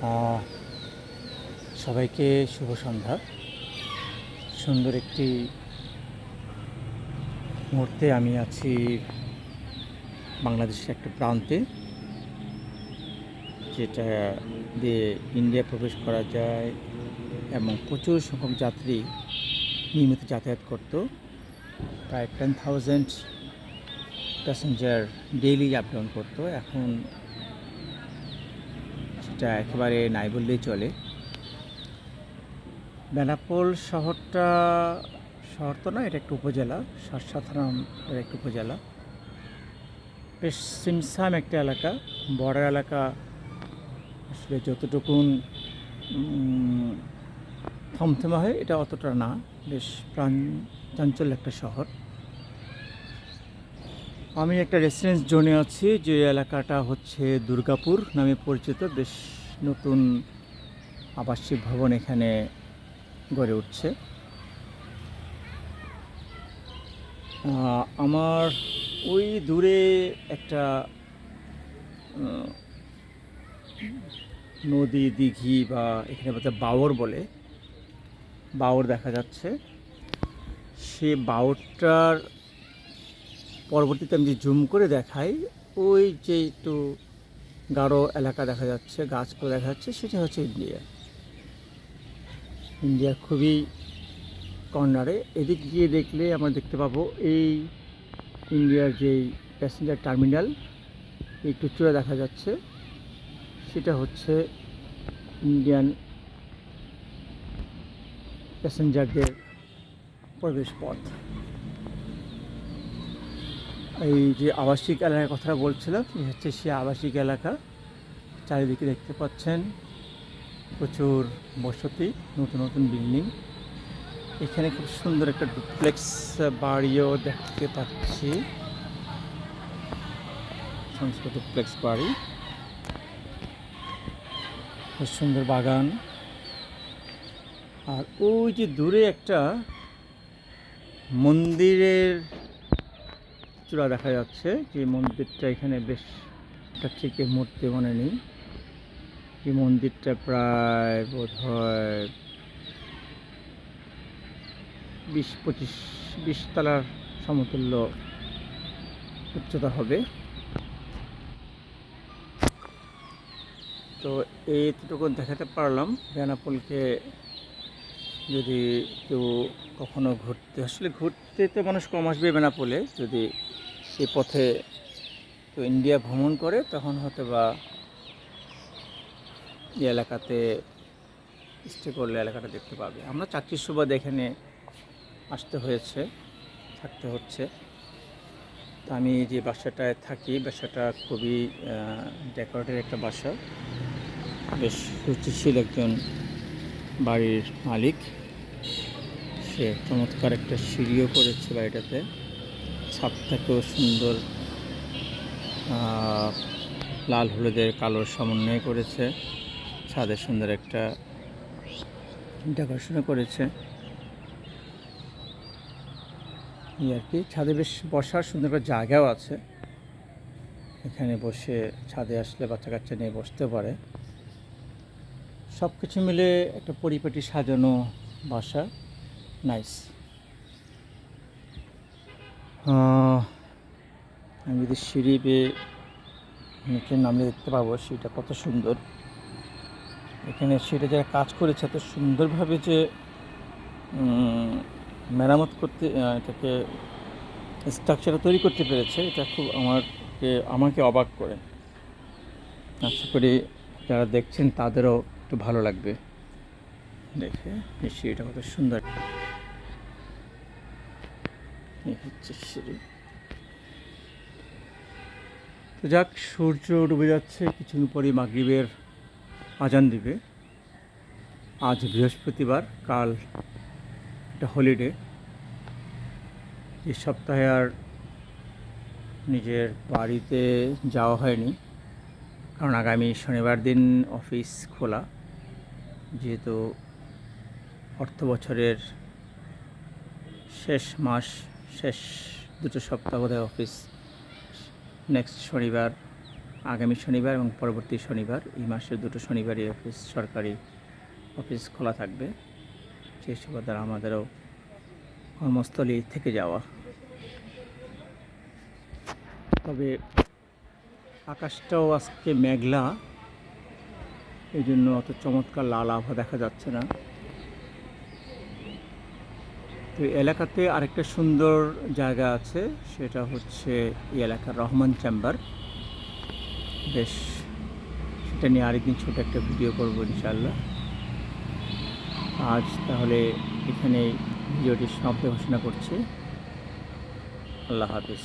আহ, সবাইকে শুভ সন্ধ্যা। সুন্দর একটি মুহূর্তে আমি আছি বাংলাদেশের একটা প্রান্তে, যেটা দিয়ে ইন্ডিয়া প্রবেশ করা যায় এবং প্রচুর সংখ্যক যাত্রী নিয়মিত যাতায়াত করত। প্রায় 10,000 প্যাসেঞ্জার ডেইলি আপ ডাউন করতো। এখন সেটা একেবারে নাই বললেই চলে। বেনাপোল শহরটা শহর তো না, এটা একটা উপজেলা, সাতক্ষীরা থানার একটা উপজেলা। বেশ সিমসাম একটা এলাকা, বর্ডার এলাকা। আসলে যতটুকুন থমথমে হয় এটা অতটা না, বেশ চাঞ্চল্য একটা শহর। আমি একটা রেসিডেন্স জোনে আছি, যে এলাকাটা হচ্ছে দুর্গাপুর নামে পরিচিত। বেশ নতুন আবাসিক ভবন এখানে গড়ে উঠছে। আমার ওই দূরে একটা নদী, দিঘি, বা এখানে বলতে বাওর বলে, বাওর দেখা যাচ্ছে। সে বাওরটার পরবর্তীতে আমি যে জুম করে দেখাই, ওই যে একটু গাঢ় এলাকা দেখা যাচ্ছে, গাছপালা দেখা যাচ্ছে, সেটা হচ্ছে ইন্ডিয়ার খুবই কর্নারে। এদিক গিয়ে দেখলে আমরা দেখতে পাবো এই ইন্ডিয়ার যেই প্যাসেঞ্জার টার্মিনাল, একটু চূড়া দেখা যাচ্ছে, সেটা হচ্ছে ইন্ডিয়ান প্যাসেঞ্জারদের প্রবেশ পথ। এই যে আবাসিক এলাকার কথা বলছিলাম, এই হচ্ছে সে আবাসিক এলাকা। চারিদিকে দেখতে পাচ্ছেন প্রচুর বসতি, নতুন নতুন বিল্ডিং। এখানে খুব সুন্দর একটা ডুপ্লেক্স বাড়িও দেখতে পাচ্ছি, সমস্ত ডুপ্লেক্স বাড়ি, খুব সুন্দর বাগান। আর ওই যে দূরে একটা মন্দিরের চূড়া দেখা যাচ্ছে, যে মন্দিরটা এখানে বেশ একটা ঠিক মূর্তি মনে নেই। এই মন্দিরটা প্রায় বোধ হয় 20 তলার সমতুল্য উচ্চতা হবে। তো এইটুকু দেখাতে পারলাম বেনাপোলকে। যদি কেউ কখনো ঘুরতে তো মানুষ কম আসবে বেনাপোলে, যদি এই পথে কেউ ইন্ডিয়া ভ্রমণ করে, তখন হয়তো বা এই এলাকাতে স্টে করলে এলাকাটা দেখতে পাবে। আমরা চাকরির সুবাদে এখানে আসতে হয়েছে, থাকতে হচ্ছে। তো আমি যে বাসাটায় থাকি, বাসাটা খুবই ডেকোরেটেড একটা বাসা। বেশ রুচিশীল একজন বাড়ির মালিক, সে চমৎকার একটা সিঁড়িও করেছে বাড়িটাতে। ছাদটাকেও সুন্দর লাল হলুদের কালোর সমন্বয় করেছে। ছাদে সুন্দর একটা ডেকোরেশনও করেছে। এই আর কি, ছাদে বেশ বসার সুন্দর একটা জায়গাও আছে। এখানে বসে ছাদে আসলে বাচ্চা কাচ্চা নিয়ে বসতে পারে। সব কিছু মিলে একটা পরিপাটি সাজানো বাসা, নাইস। আমি যদি সিঁড়ি বেয়ে নিচে নামলে দেখতে পাবো সিঁড়িটা কত সুন্দর। এখানে সেটা যারা কাজ করেছে এত সুন্দরভাবে যে মেরামত করতে, এটাকে স্ট্রাকচারটা তৈরি করতে পেরেছে, এটা খুব আমাকে অবাক করে। আশা করি যারা দেখছেন তাদেরও একটু ভালো লাগবে দেখে। এই সিঁড়িটা কত সুন্দর, এই হচ্ছে সিঁড়ি। তো যাক, সূর্য ডুবে যাচ্ছে, কিছুদিন পরই মাগরিবের আজান দিবে। আজ বৃহস্পতিবার, কাল একটা হলিডে। এই সপ্তাহে আর নিজের বাড়িতে যাওয়া হয়নি, কারণ আগামী শনিবার দিন অফিস খোলা। যেহেতু অর্থ বছরের শেষ মাস, শেষ 2 সপ্তাহ বোধহয় অফিস নেক্সট শনিবার আগামী শনিবার এবং পরবর্তী শনিবার, এই মাসের 2টো শনিবারই সরকারি অফিস খোলা থাকবে। সেই সুবাদে আমাদেরও কর্মস্থলে থেকে যাওয়া। তবে আকাশটাও আজকে মেঘলা, এই জন্য অত চমৎকার লাল আভা দেখা যাচ্ছে না। তো এলাকাতে আরেকটা সুন্দর জায়গা আছে, সেটা হচ্ছে এই এলাকার রহমান চেম্বার। বেশ, সেটা নিয়ে আরেকদিন ছোট একটা ভিডিও করব ইনশাআল্লাহ। আজ তাহলে এখানে ভিডিওটি সমাপ্তি ঘোষণা করছি। আল্লাহ হাফিজ।